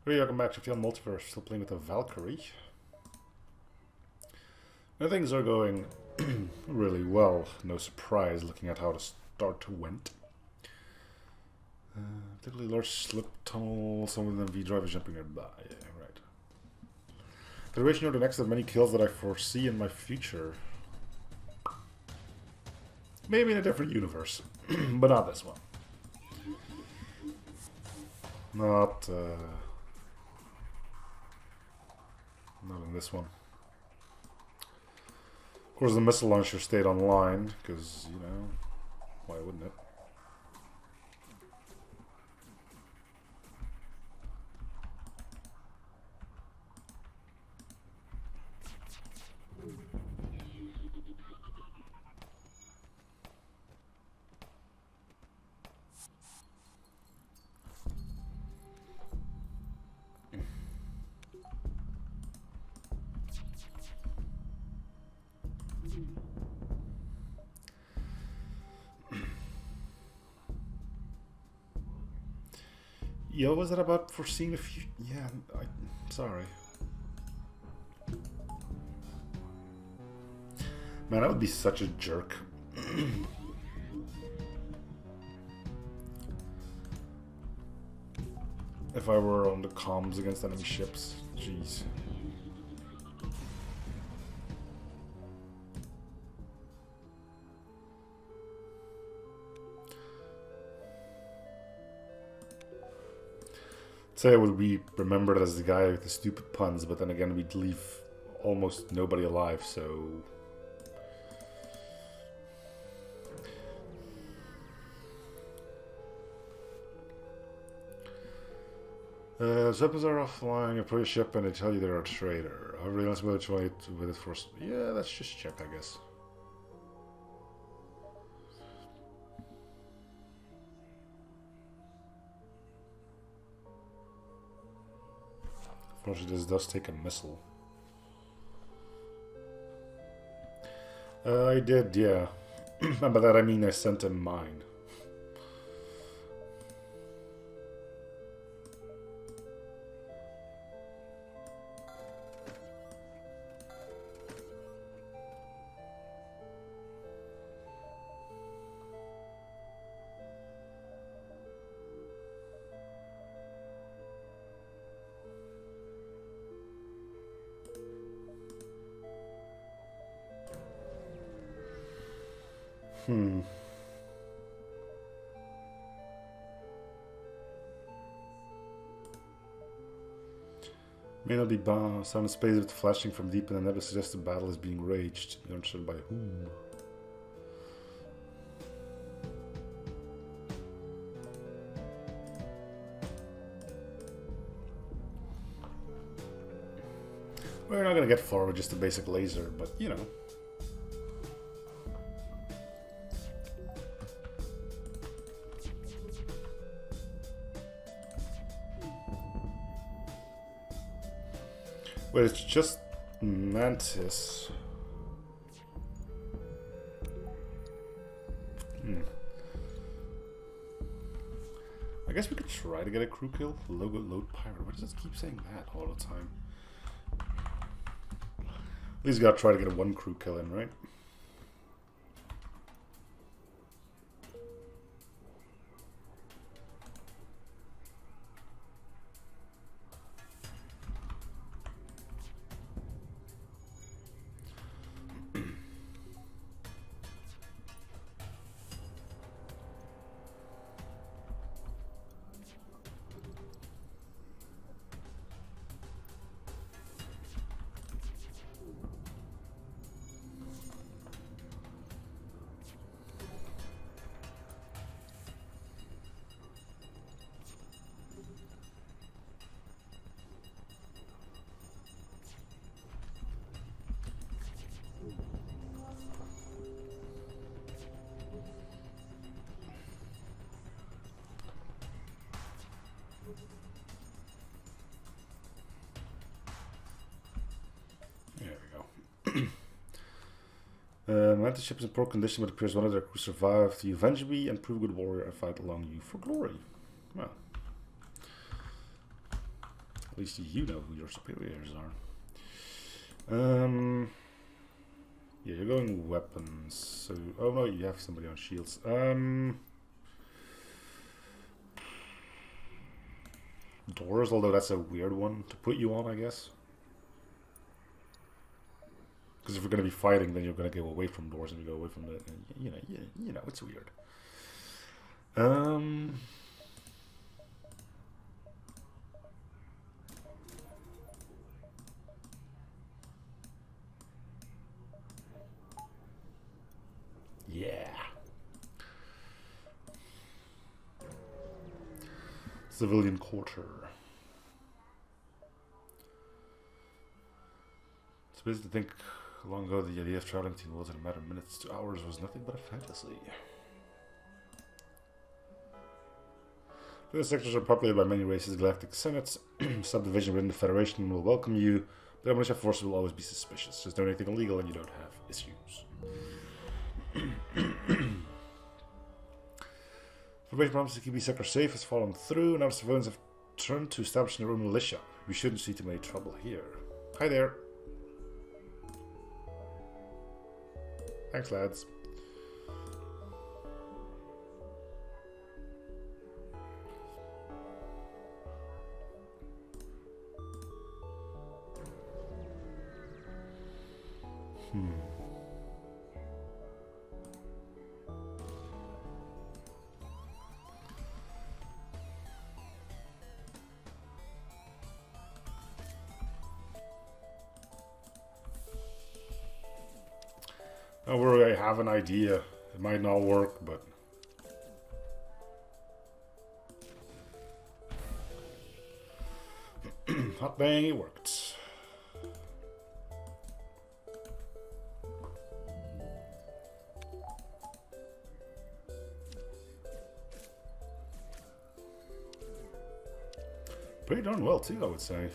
Hey, welcome back to FTL Multiverse. Still playing with the Valkyrie. And things are going really well. No surprise looking at how the start went. Particularly large slip tunnel, some of them V-drivers jumping nearby. Yeah, right. Federation are the next of many kills that I foresee in my future. Maybe in a different universe, but not this one. Not in this one. Of course, the missile launcher stayed online, because, you know, why wouldn't it? Yo, was that about foreseeing the future? Yeah, I'm sorry. Man, I would be such a jerk. If I were on the comms against enemy ships. Jeez. Say I would be remembered as the guy with the stupid puns, but then again we'd leave almost nobody alive, so... Weapons are offline, you put a ship and they tell you they're a traitor. However, let's try it with it first. Yeah, let's just check, I guess. Unfortunately, this does take a missile. I did, yeah. And by that I mean I sent him mine. May not be bound. Sound in space with flashing from deep in the never suggests the battle is being waged. You don't understand by whom. We're not gonna get far with just a basic laser, but you know. But it's just Mantis. I guess we could try to get a crew kill. Load pirate. Why does it keep saying that all the time? At least gotta try to get a one crew kill in, right? Mantis ship is in poor condition, but it appears one of their crew survived. You avenge me and prove a good warrior and fight along you for glory. Well. least you know who your superiors are. Yeah, you're going weapons. So, oh no, you have somebody on shields. Doors, although that's a weird one to put you on, I guess. Because if you're going to be fighting, then you're going to go away from doors, and you go away from the, you know, it's weird. Yeah. Civilian quarter. It's basically to think long ago the idea of traveling between worlds in a matter of minutes to hours was nothing but a fantasy. The sectors are populated by many races. Galactic Senate's subdivision within the Federation will welcome you, but militia forces will always be suspicious. Just do anything illegal and you don't have issues. Information promises to keep these sectors safe has fallen through, and our civilians have turned to establishing their own militia. We shouldn't see too many trouble here. Hi there. Thanks, lads. Don't worry, I have an idea. It might not work, but... hot dang, it worked. Pretty darn well, too, I would say.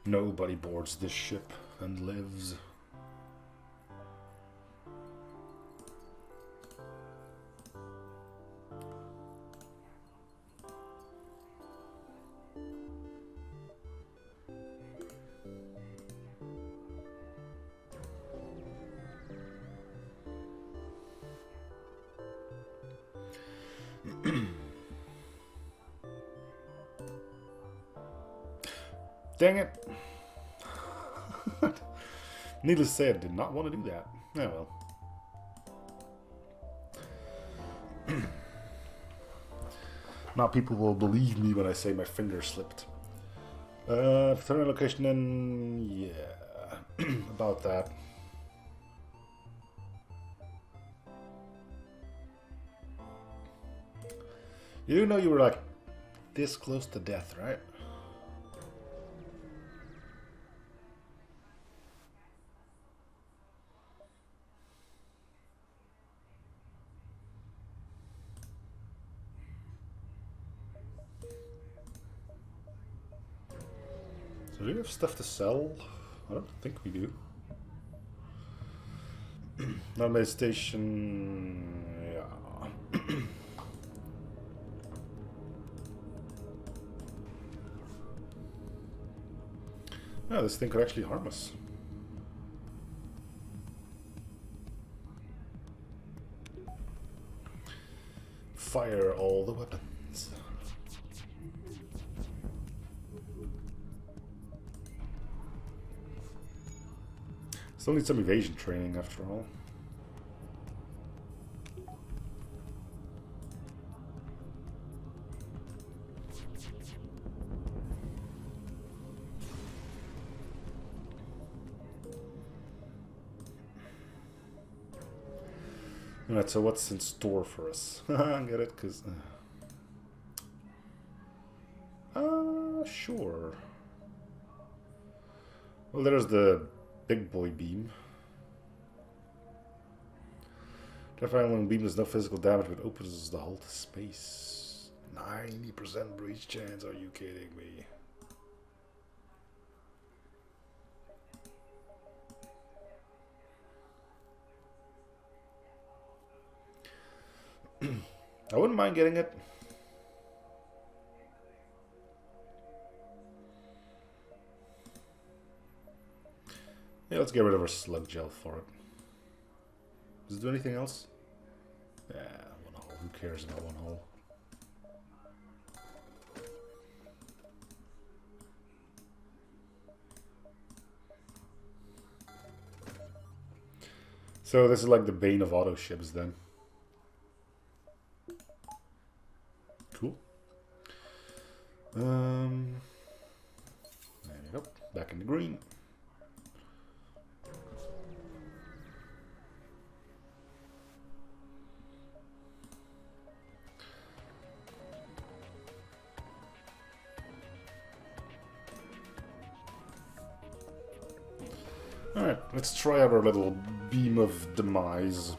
Nobody boards this ship and lives. Dang it. Needless to say, I did not want to do that. Yeah, well. Now people will believe me when I say my finger slipped. Terminal location then... yeah. About that. You do know you were like this close to death, right? So do we have stuff to sell? I don't think we do. Not station, yeah. Yeah, this thing could actually harm us. Fire all the weapons. Still need some evasion training after all. Alright, so what's in store for us? Get it? Because... sure. Well, there's the big boy beam. Terrifying beam does no physical damage, but opens the hull to space. 90% breach chance, are you kidding me? I wouldn't mind getting it. let's get rid of our slug gel for it. Does it do anything else? Yeah, one hole. Who cares about one hole? So this is like the bane of auto ships then. Cool. There you go. Back in the green. Alright, let's try out our little beam of demise.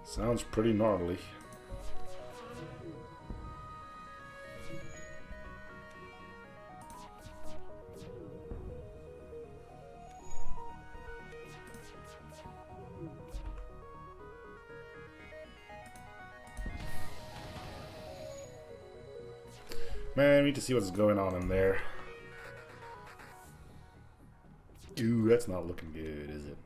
Sounds pretty gnarly. Man, we need to see what's going on in there. Ooh, that's not looking good, is it?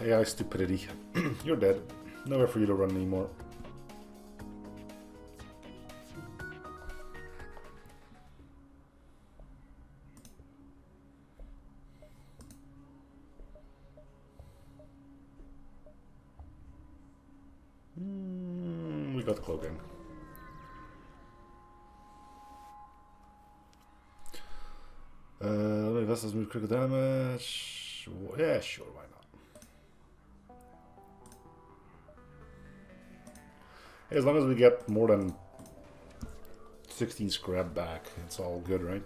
AI stupidity. You're dead. Nowhere for you to run anymore. We got cloaking. Vessels move critical damage. Yeah, sure, why not? As long as we get more than 16 scrap back, it's all good, right?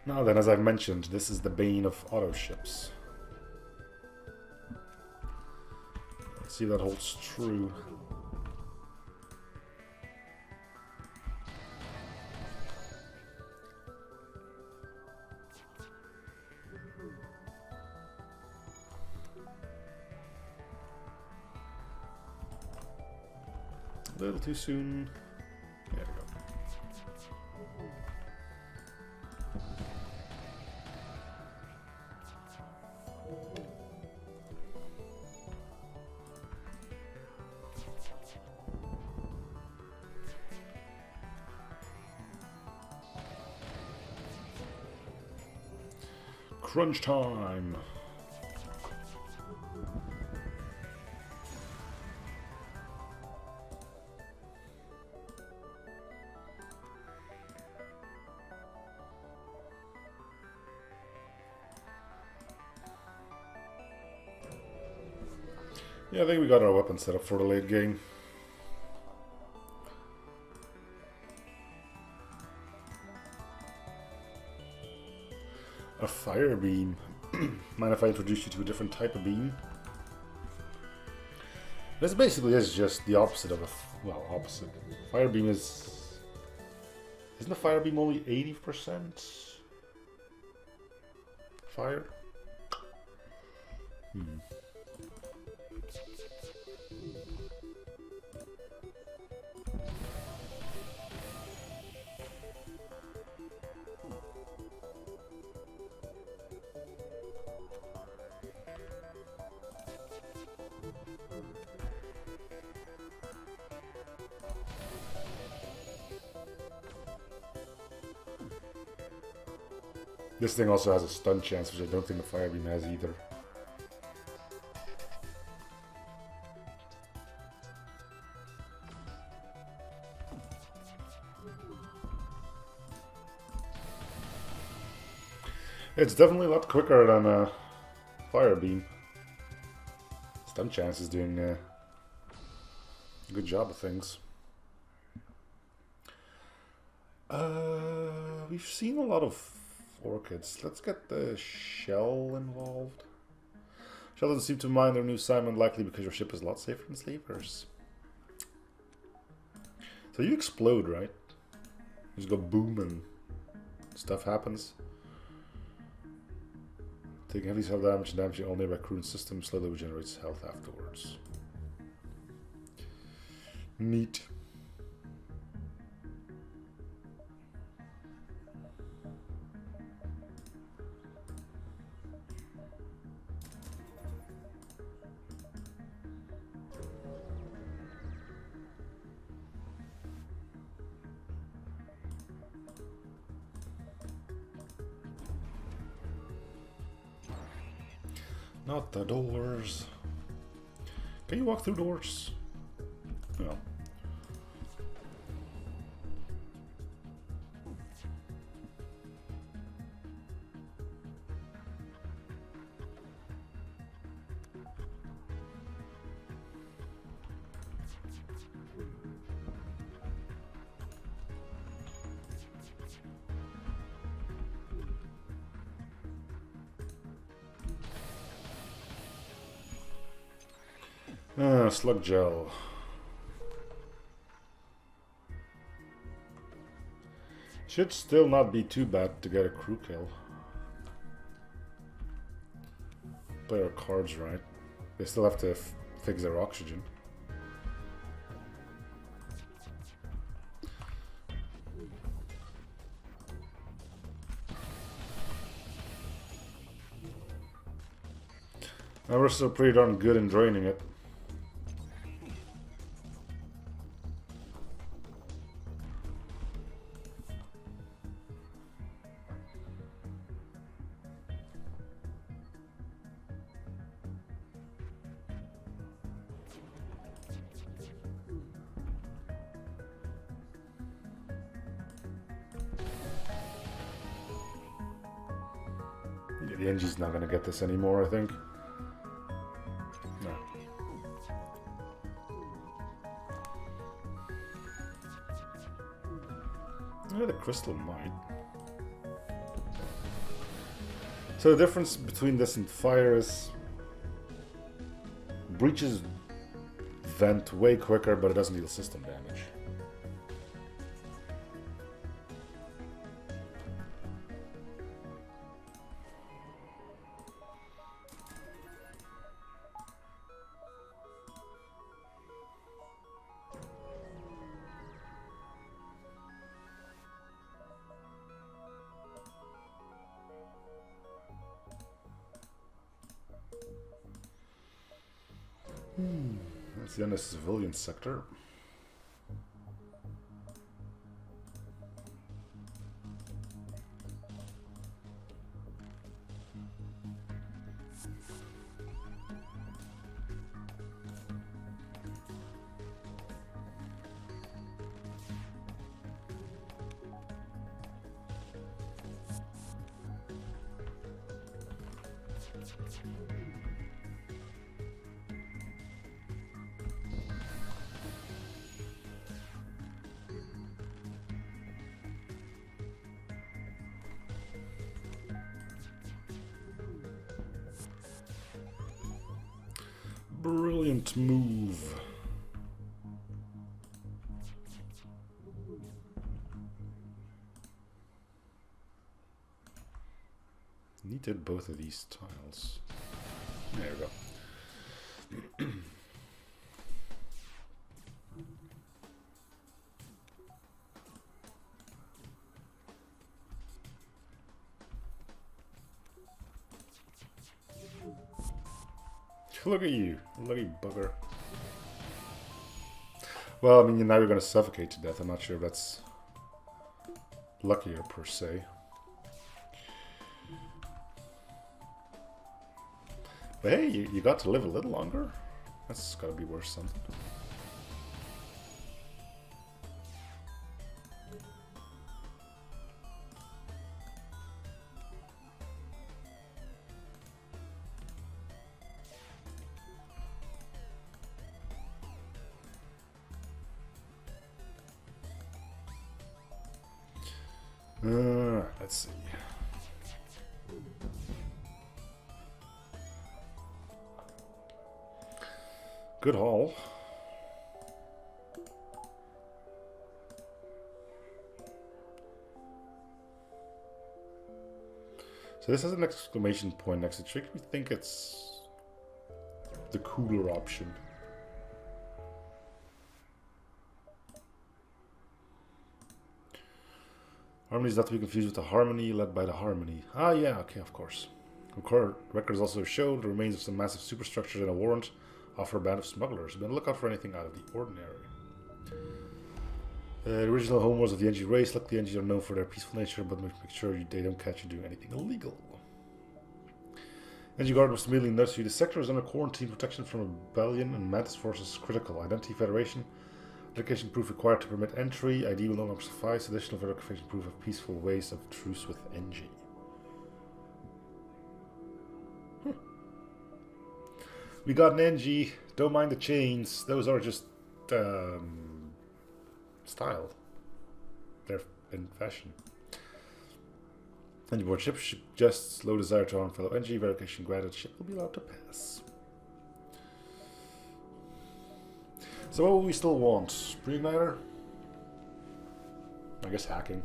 Now then, as I've mentioned, this is the bane of auto ships. Let's see if that holds true. A little too soon. There we go. Crunch time. Yeah, I think we got our weapon set up for the late game. A fire beam. Mind if I introduce you to a different type of beam? This basically is just the opposite of a... well, opposite. Fire beam is... isn't a fire beam only 80% fire? This thing also has a stun chance, which I don't think the fire beam has either. It's definitely a lot quicker than a fire beam. Stun Chance is doing a good job of things. We've seen a lot of orchids. Let's get the shell involved. Shell doesn't seem to mind their new assignment, likely because your ship is a lot safer than sleepers. So you explode, right? You just go boom and stuff happens. Taking heavy health damage and damaging all nearby crew and systems slowly regenerates health afterwards. Neat. Not the doors. Can you walk through doors? No. Slug gel. Should still not be too bad to get a crew kill. Play our cards right. They still have to fix their oxygen. And we're still pretty darn good in draining it. The engine's not going to get this anymore, I think. No. Yeah, the crystal might. So the difference between this and fire is breaches vent way quicker, but it doesn't deal system damage. That's the end of the civilian sector. Brilliant move. Needed both of these tiles. There we go. Look at you, lucky bugger. Well, I mean, now you're going to suffocate to death. I'm not sure if that's luckier per se. But hey, you got to live a little longer. That's got to be worth something. Let's see. Good haul. So this has an exclamation point next to it. Make me think it's the cooler option. Harmony is not to be confused with the harmony led by the harmony. Ah, yeah, okay, of course. Records also show the remains of some massive superstructures and a warrant offer a band of smugglers. Be on the lookout for anything out of the ordinary. The original homeowners of the NG race. Luckily, the NGs are known for their peaceful nature, but make sure they don't catch you doing anything illegal. NG Guard must immediately notice you. The sector is under quarantine. Protection from rebellion and Mantis forces critical. Identity Federation. Verification proof required to permit entry. ID will no longer suffice. Additional verification proof of peaceful ways of truce with NG. We got an NG. Don't mind the chains. Those are just style. They're in fashion. NG board ship suggests low desire to harm fellow NG. Verification granted. Ship will be allowed to pass. So what will we still want? Pre-igniter? I guess hacking.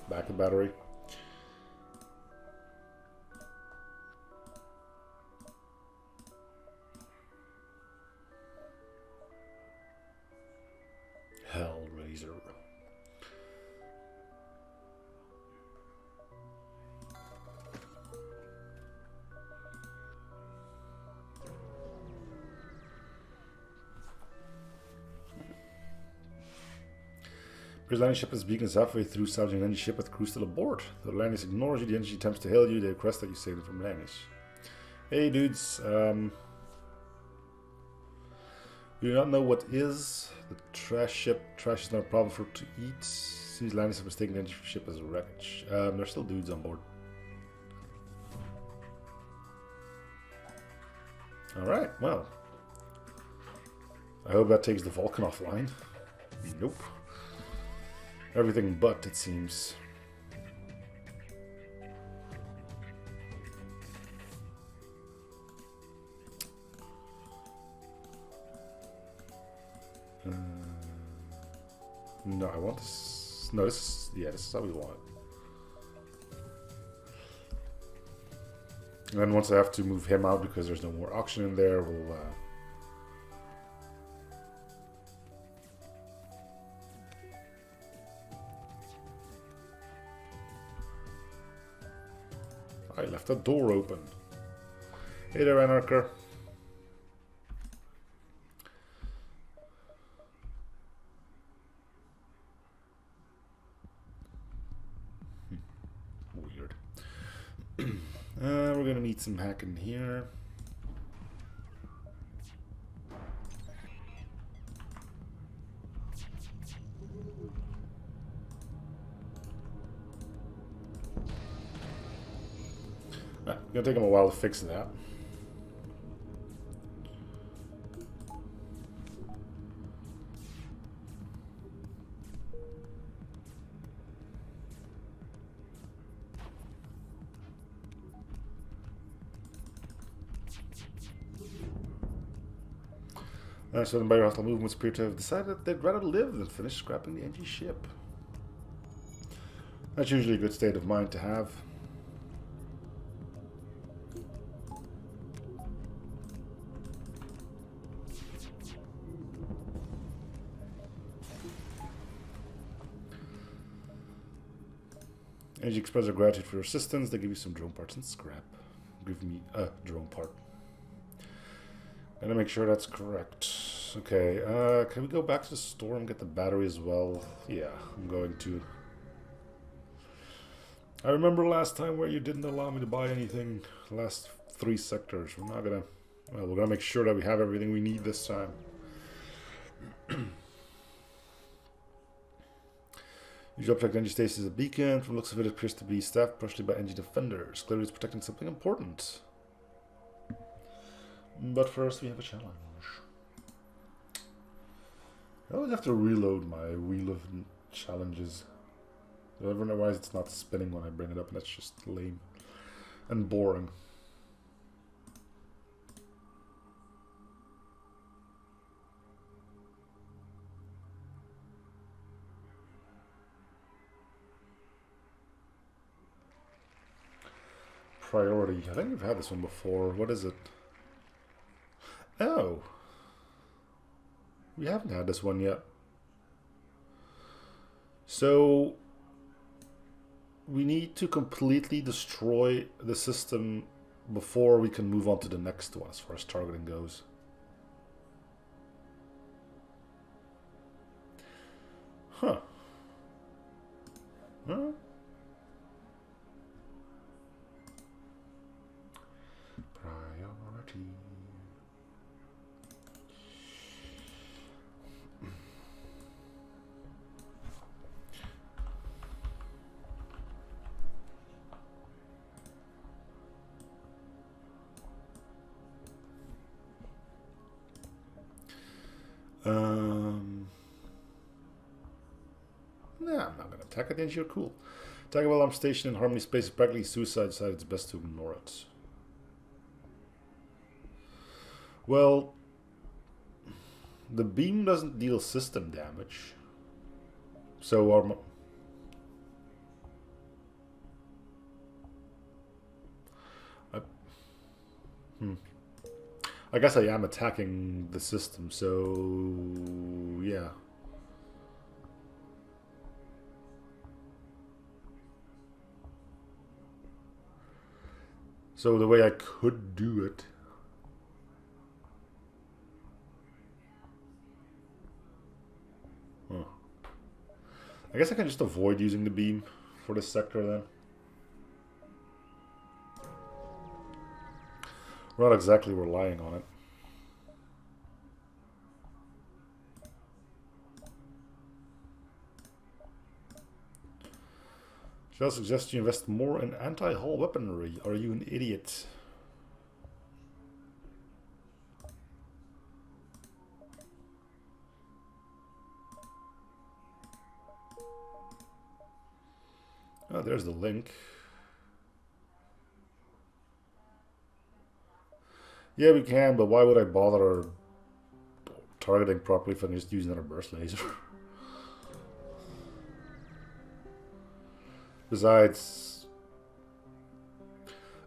Backup battery. Hellraiser. His landing ship is beacon halfway through salvaging an NG ship with crew still aboard. The Lannis ignores you, the NG attempts to hail you, they request that you save them from Lannis. Hey dudes, you do not know what is the trash ship. Trash is not a problem for it to eat. Seems Lannis have mistaken the NG ship as a wreckage. There's still dudes on board. Alright, well. I hope that takes the Vulcan offline. Nope. Everything but, it seems. No, I want this. No, this is. Yeah, this is how we want it. And then once I have to move him out because there's no more auction in there, we'll. I left the door open. Hey there, Anarcher. Weird. We're gonna need some hacking here. Gonna take him a while to fix that. So the environmental movements appear to have decided that they'd rather live than finish scrapping the NG ship. That's usually a good state of mind to have. As you express their gratitude for your assistance, they give you some drone parts and scrap. Give me a drone part. Gotta make sure that's correct. Okay, can we go back to the store and get the battery as well? Yeah, I'm going to. I remember last time where you didn't allow me to buy anything. Last 3 sectors. We're not gonna. Well, we're gonna make sure that we have everything we need this time. Usually object NG stays as a beacon. From the looks of it appears to be staffed partially by NG defenders. Clearly it's protecting something important. But first we have a challenge. I always have to reload my wheel of challenges. Otherwise it's not spinning when I bring it up, and that's just lame and boring. Priority. I think we've had this one before. What is it? Oh. We haven't had this one yet. So we need to completely destroy the system before we can move on to the next one as far as targeting goes. Huh. Huh? Priority. Nah, I'm not gonna attack it. Then you're cool. Attack while I'm stationed in Harmony Space. Practically suicide side. It's best to ignore it. Well, the beam doesn't deal system damage, so our I guess I am attacking the system, so yeah. So the way I could do it. Huh. I guess I can just avoid using the beam for this sector then. We're not exactly relying on it. Shall I suggest you invest more in anti-hull weaponry? Are you an idiot? Oh, there's the link. Yeah, we can, but why would I bother targeting properly if I can just use another burst laser? Besides,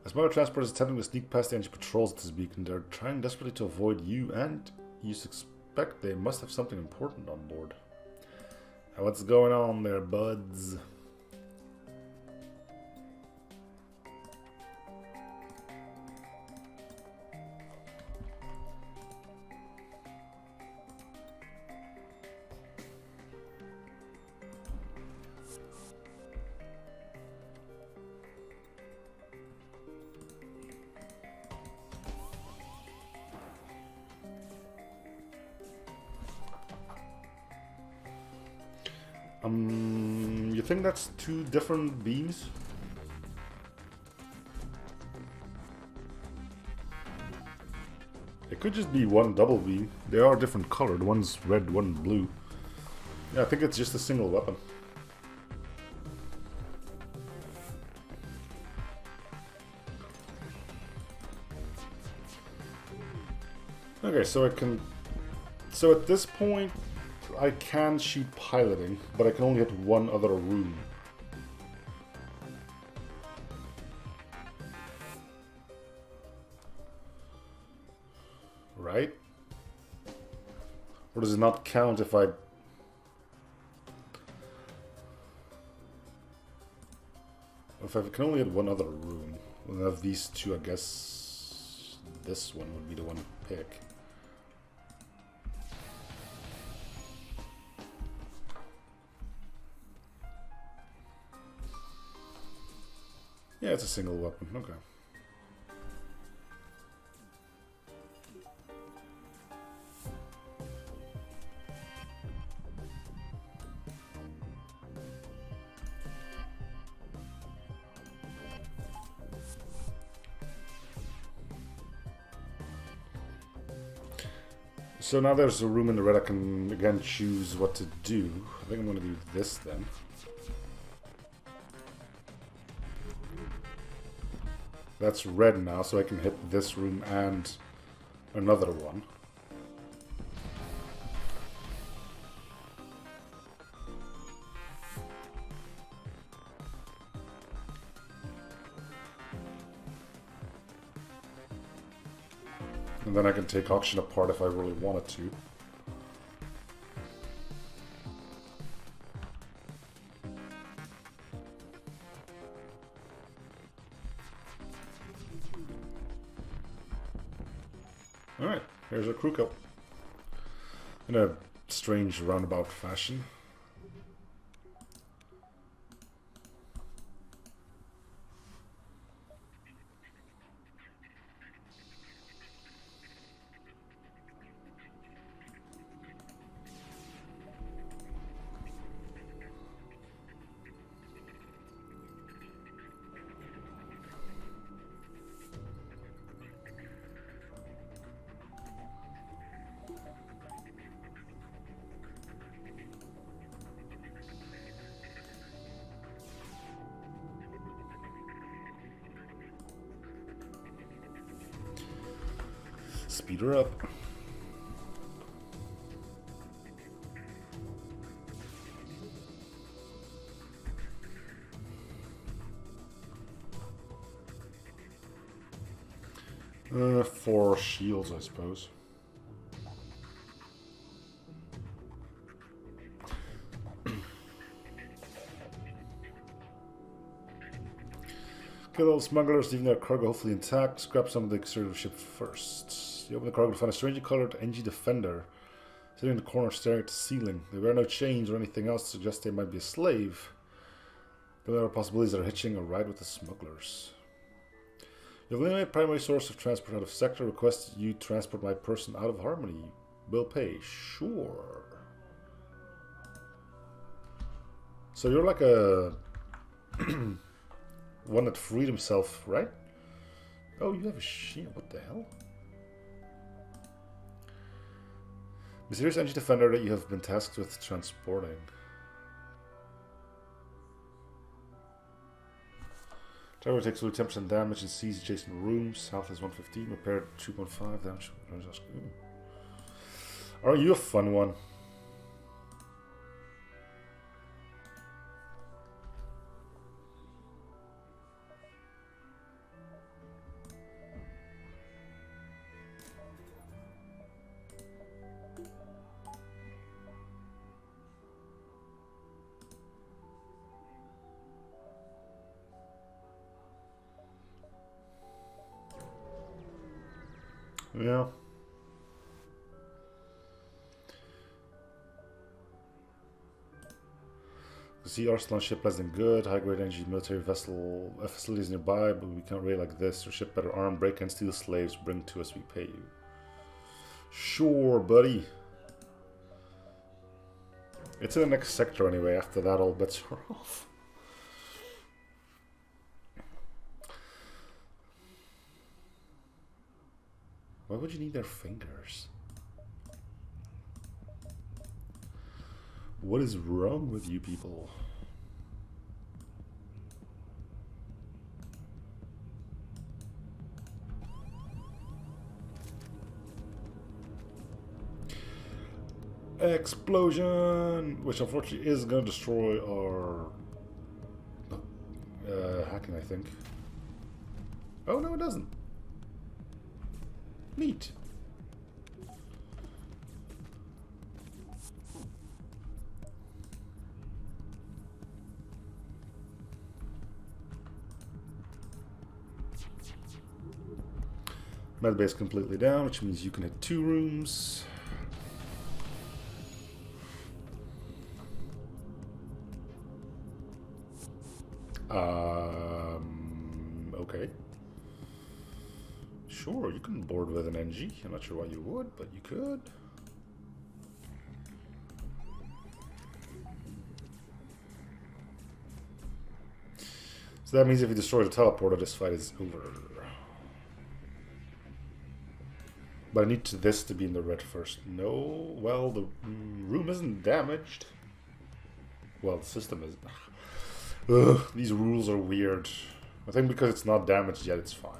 as Mother Transport is attempting to sneak past the enemy patrols at this beacon, they're trying desperately to avoid you, and you suspect they must have something important on board. Now, what's going on there, buds? You think that's two different beams? It could just be one double beam. They are different colored. One's red, one blue. Yeah, I think it's just a single weapon. Okay, so I can... So at this point, I can shoot piloting, but I can only hit one other room. Right? Or does it not count if I... If I can only hit one other room, then of these two, I guess this one would be the one to pick. Yeah, it's a single weapon. Okay. So now there's a room in the red. I can again choose what to do. I think I'm going to do this then. That's red now, so I can hit this room and another one. And then I can take auction apart if I really wanted to. Alright, here's a crew kill. In a strange roundabout fashion. Speed her up. For shields, I suppose. Kill all smugglers, leaving their cargo hopefully intact. Scrap some of the exterior ship first. You open the cargo to find a strangely colored NG Defender sitting in the corner staring at the ceiling. They wear no chains or anything else to suggest they might be a slave. The other possibilities are hitching a ride with the smugglers. You have eliminated primary source of transport out of sector. Request you transport my person out of Harmony. Will pay. Sure. So you're like a one that freed himself, right? Oh, you have a shield. What the hell? Mysterious NG Defender that you have been tasked with transporting. Driver takes 10% damage and sees adjacent rooms. Health is 115, repaired 2.5 damage. Are you a fun one? Yeah. See Arsenal ship less than good. High grade energy military vessel facilities nearby, but we can't raid like this. Your ship better arm, break and steal slaves, bring to us, we pay you. Sure, buddy. It's in the next sector anyway. After that, all bets are off. Why would you need their fingers? What is wrong with you people? Explosion! Which unfortunately is going to destroy our hacking, I think. Oh, no, it doesn't. Neat. Medbay is completely down, which means you can hit 2 rooms. Okay. Sure, you can board with an NG. I'm not sure why you would, but you could. So that means if you destroy the teleporter, this fight is over. But I need this to be in the red first. No, well, the room isn't damaged. Well, the system is. Ugh, these rules are weird. I think because it's not damaged yet, it's fine.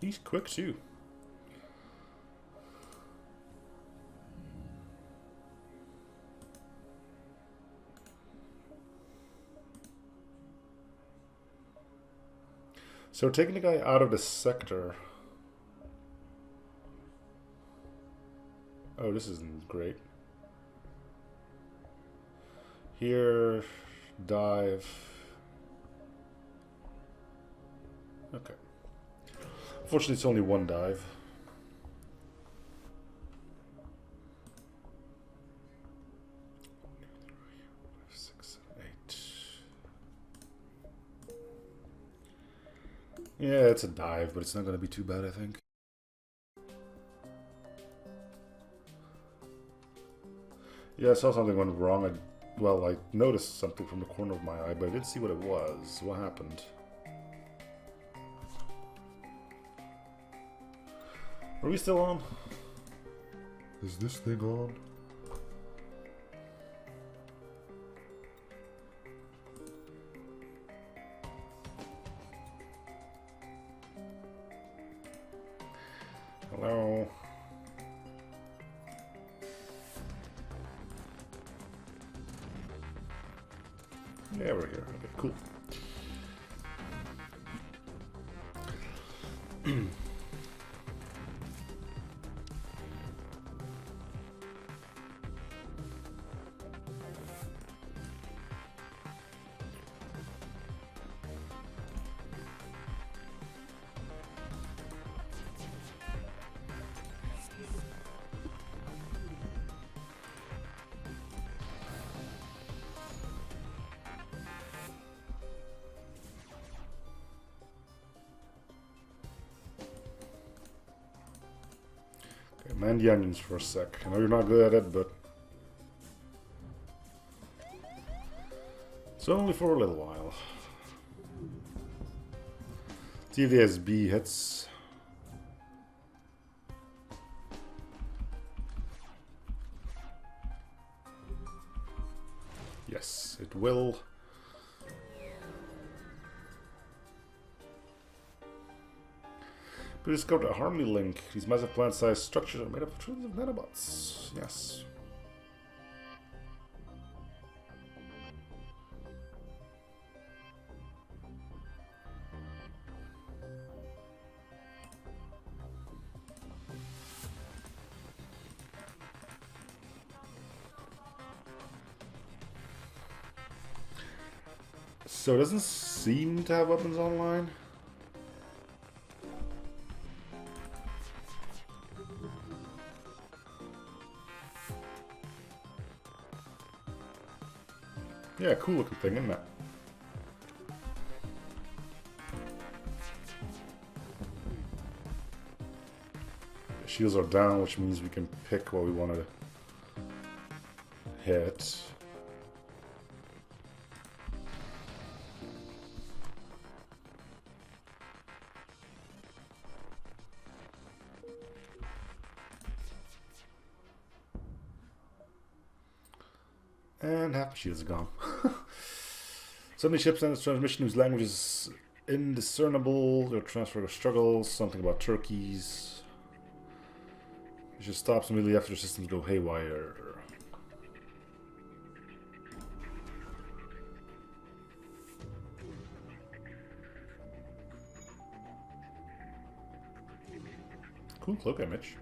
He's quick too. So we're taking the guy out of the sector. Oh, this isn't great. Here, dive. Okay. Fortunately, it's only one dive. Six, eight. Yeah, it's a dive, but it's not going to be too bad, I think. Yeah, I saw something went wrong. Well, I noticed something from the corner of my eye, but I didn't see what it was. What happened? Are we still on? Is this thing on? Hello? Yeah, we're here. Okay, cool. Man the onions for a sec. I know you're not good at it, but it's only for a little while. See if the SB hits. Yes, it will. We discovered a harmony link. These massive plant-sized structures are made up of trillions of nanobots. Yes. So it doesn't seem to have weapons online. Yeah, cool looking thing, isn't it? The shields are down, which means we can pick what we want to hit. And half the shields are gone. Suddenly ship sends transmission whose language is indiscernible. Their transfer struggles. Something about turkeys. It just stops immediately after the systems go haywire. Cool cloak image.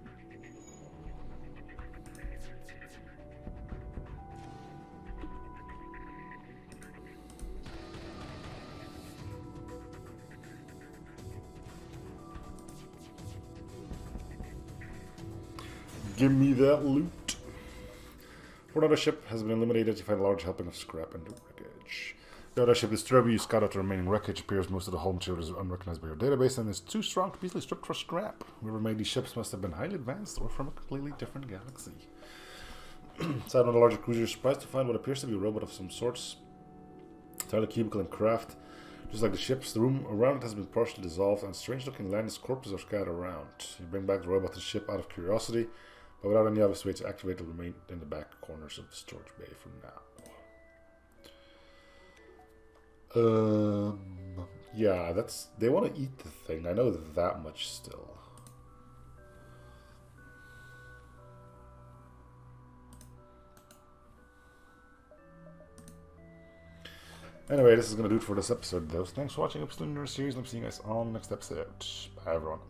Give me that loot. For another ship has been eliminated, you find a large helping of scrap and wreckage. The other ship is Trebby, you scout out the remaining wreckage. Appears most of the hull material is unrecognized by your database and is too strong to be easily stripped for scrap. Whoever made these ships must have been highly advanced or from a completely different galaxy. Inside one of the larger cruisers, you're surprised to find what appears to be a robot of some sorts. Entirely cubicle and craft. Just like the ships, the room around it has been partially dissolved and strange-looking landless corpses are scattered around. You bring back the robot to the ship out of curiosity, but without any obvious way to activate it, will remain in the back corners of the storage bay for now. Yeah, they want to eat the thing. I know that much still. Anyway, this is going to do it for this episode, though. So thanks for watching episode in our series, and I'm seeing you guys on the next episode. Bye, everyone.